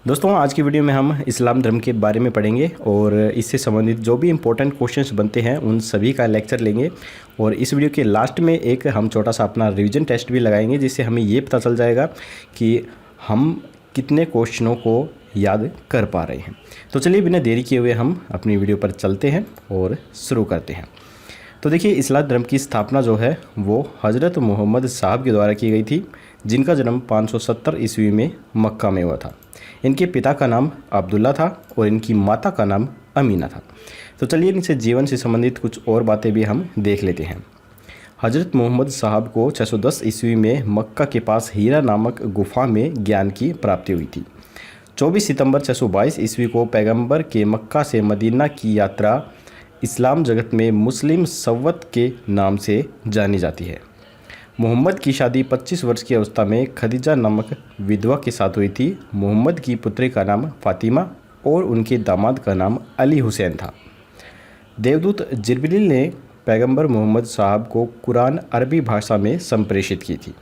दोस्तों आज की वीडियो में हम इस्लाम धर्म के बारे में पढ़ेंगे और इससे संबंधित जो भी इम्पोर्टेंट क्वेश्चंस बनते हैं उन सभी का लेक्चर लेंगे। और इस वीडियो के लास्ट में एक हम छोटा सा अपना रिवीजन टेस्ट भी लगाएंगे, जिससे हमें ये पता चल जाएगा कि हम कितने क्वेश्चनों को याद कर पा रहे हैं। तो चलिए बिना देरी किए हुए हम अपनी वीडियो पर चलते हैं और शुरू करते हैं। तो देखिए, इस्लाम धर्म की स्थापना जो है वो हज़रत मोहम्मद साहब के द्वारा की गई थी, जिनका जन्म 570 ईस्वी में मक्का में हुआ था। इनके पिता का नाम अब्दुल्ला था और इनकी माता का नाम अमीना था। तो चलिए इनसे जीवन से संबंधित कुछ और बातें भी हम देख लेते हैं। हज़रत मोहम्मद साहब को 610 ईस्वी में मक्का के पास हीरा नामक गुफा में ज्ञान की प्राप्ति हुई थी। 24 सितंबर 622 ईस्वी को पैगंबर के मक्का से मदीना की यात्रा इस्लाम जगत में मुस्लिम संवत के नाम से जानी जाती है। मोहम्मद की शादी 25 वर्ष की अवस्था में खदीजा नामक विधवा के साथ हुई थी। मोहम्मद की पुत्री का नाम फातिमा और उनके दामाद का नाम अली हुसैन था। देवदूत जिब्रील ने पैगंबर मोहम्मद साहब को कुरान अरबी भाषा में संप्रेषित की थी।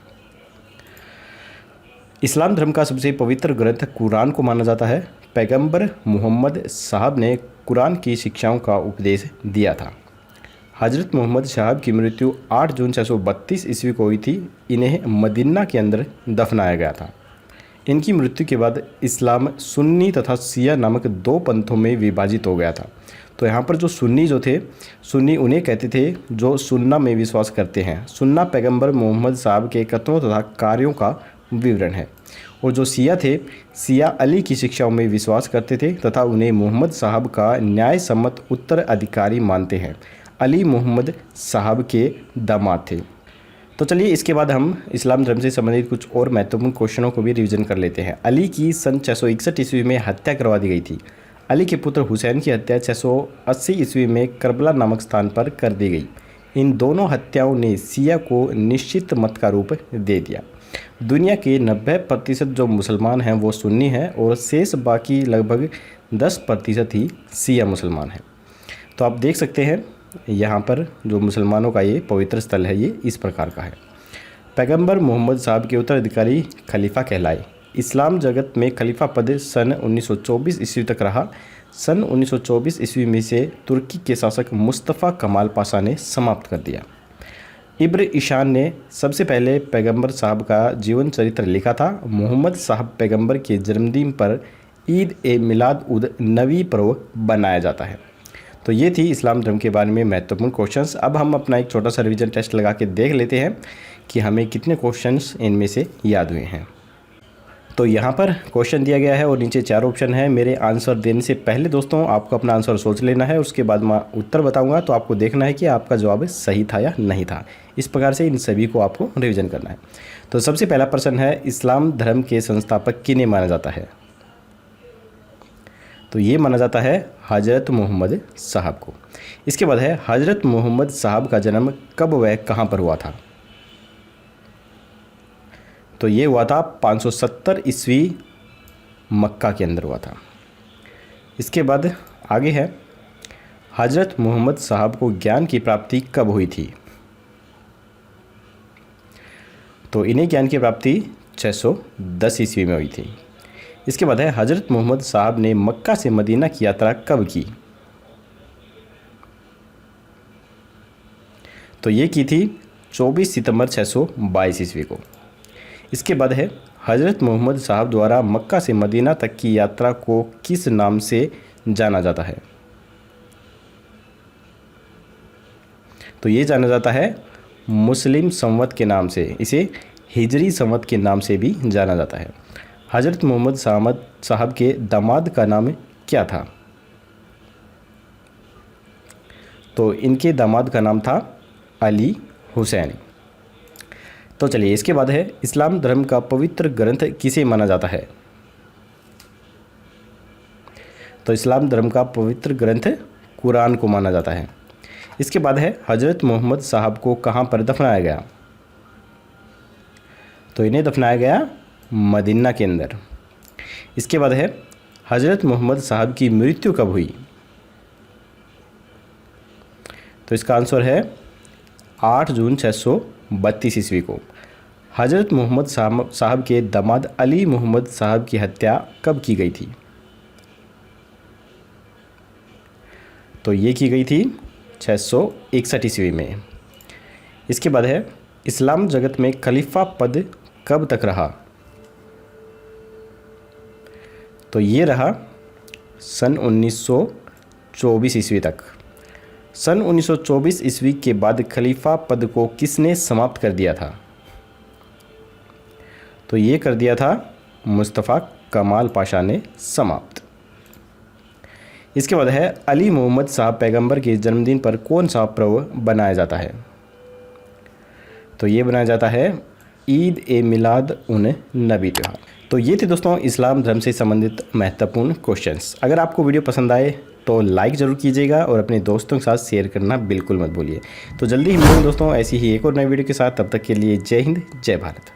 इस्लाम धर्म का सबसे पवित्र ग्रंथ कुरान को माना जाता है। पैगंबर मोहम्मद साहब ने कुरान की शिक्षाओं का उपदेश दिया था। हज़रत मोहम्मद साहब की मृत्यु 8 जून 632 ईस्वी को हुई थी। इन्हें मदीना के अंदर दफनाया गया था। इनकी मृत्यु के बाद इस्लाम सुन्नी तथा शिया नामक दो पंथों में विभाजित हो गया था। तो यहाँ पर जो सुन्नी जो थे, सुन्नी उन्हें कहते थे जो सुन्ना में विश्वास करते हैं। सुन्ना पैगंबर मोहम्मद साहब के कथनों तथा कार्यों का विवरण है। और जो शिया थे, शिया अली की शिक्षाओं में विश्वास करते थे तथा उन्हें मोहम्मद साहब का न्याय सम्मत उत्तराधिकारी मानते हैं। अली मोहम्मद साहब के दामाद थे। तो चलिए इसके बाद हम इस्लाम धर्म से संबंधित कुछ और महत्वपूर्ण क्वेश्चनों को भी रिवीजन कर लेते हैं। अली की सन 661 ईस्वी में हत्या करवा दी गई थी। अली के पुत्र हुसैन की हत्या 680 ईस्वी में करबला नामक स्थान पर कर दी गई। इन दोनों हत्याओं ने शिया को निश्चित मत का रूप दे दिया। दुनिया के 90% जो मुसलमान हैं वो सुन्नी हैं और शेष बाकी लगभग 10% ही शिया मुसलमान हैं। तो आप देख सकते हैं यहाँ पर जो मुसलमानों का ये पवित्र स्थल है, ये इस प्रकार का है। पैगंबर मोहम्मद साहब के उत्तराधिकारी खलीफा कहलाए। इस्लाम जगत में खलीफा पद सन 1924 ईस्वी तक रहा। सन 1924 ईस्वी में से तुर्की के शासक मुस्तफ़ा कमाल पाशा ने समाप्त कर दिया। इब्न ईशान ने सबसे पहले पैगंबर साहब का जीवन चरित्र लिखा था। मोहम्मद साहब पैगंबर के जन्मदिन पर ईद ए मिलाद उद नबी पर्व बनाया जाता है। तो ये थी इस्लाम धर्म के बारे में महत्वपूर्ण क्वेश्चंस। अब हम अपना एक छोटा सा रिवीजन टेस्ट लगा के देख लेते हैं कि हमें कितने क्वेश्चंस इनमें से याद हुए हैं। तो यहाँ पर क्वेश्चन दिया गया है और नीचे 4 ऑप्शन है। मेरे आंसर देने से पहले दोस्तों आपको अपना आंसर सोच लेना है, उसके बाद मैं उत्तर बताऊंगा तो आपको देखना है कि आपका जवाब सही था या नहीं था। इस प्रकार से इन सभी को आपको रिवीजन करना है। तो सबसे पहला प्रश्न है, इस्लाम धर्म के संस्थापक किन्हें माना जाता है? तो ये माना जाता है हज़रत मोहम्मद साहब को। इसके बाद है, हज़रत मोहम्मद साहब का जन्म कब व कहाँ पर हुआ था? तो ये हुआ था 570 ईस्वी मक्का के अंदर हुआ था। इसके बाद आगे है, हज़रत मोहम्मद साहब को ज्ञान की प्राप्ति कब हुई थी? तो इन्हें ज्ञान की प्राप्ति 610 ईस्वी में हुई थी। इसके बाद है, हज़रत मोहम्मद साहब ने मक्का से मदीना की यात्रा कब की? तो ये की थी 24 सितंबर 622 ईस्वी को। इसके बाद है, हज़रत मोहम्मद साहब द्वारा मक्का से मदीना तक की यात्रा को किस नाम से जाना जाता है? तो ये जाना जाता है मुस्लिम संवत के नाम से। इसे हिजरी संवत के नाम से भी जाना जाता है। हज़रत मोहम्मद साहब के दामाद का नाम क्या था? तो इनके दामाद का नाम था अली हुसैन। तो चलिए इसके बाद है, इस्लाम धर्म का पवित्र ग्रंथ किसे माना जाता है? तो इस्लाम धर्म का पवित्र ग्रंथ कुरान को माना जाता है। इसके बाद है, हज़रत मोहम्मद साहब को कहाँ पर दफनाया गया? तो इन्हें दफनाया गया मदीना के अंदर। इसके बाद है, हज़रत मोहम्मद साहब की मृत्यु कब हुई? तो इसका आंसर है 8 जून 632 ईस्वी को। हज़रत मोहम्मद साहब के दामाद अली मोहम्मद साहब की हत्या कब की गई थी? तो ये की गई थी 661 ईस्वी में। इसके बाद है इस्लाम जगत में खलीफा पद कब तक रहा? तो ये रहा सन 1924 ईस्वी तक। सन 1924 ईस्वी के बाद खलीफा पद को किसने समाप्त कर दिया था? तो ये कर दिया था मुस्तफ़ा कमाल पाशा ने समाप्त। इसके बाद है अली मोहम्मद साहब पैगंबर के जन्मदिन पर कौन सा पर्व बनाया जाता है? तो ये बनाया जाता है ईद ए मिलाद उन नबी त्योहार। तो ये थे दोस्तों इस्लाम धर्म से संबंधित महत्वपूर्ण क्वेश्चंस। अगर आपको वीडियो पसंद आए तो लाइक ज़रूर कीजिएगा और अपने दोस्तों के साथ शेयर करना बिल्कुल मत भूलिए। तो जल्दी ही मिलेंगे दोस्तों ऐसी ही एक और नई वीडियो के साथ। तब तक के लिए जय हिंद, जय भारत।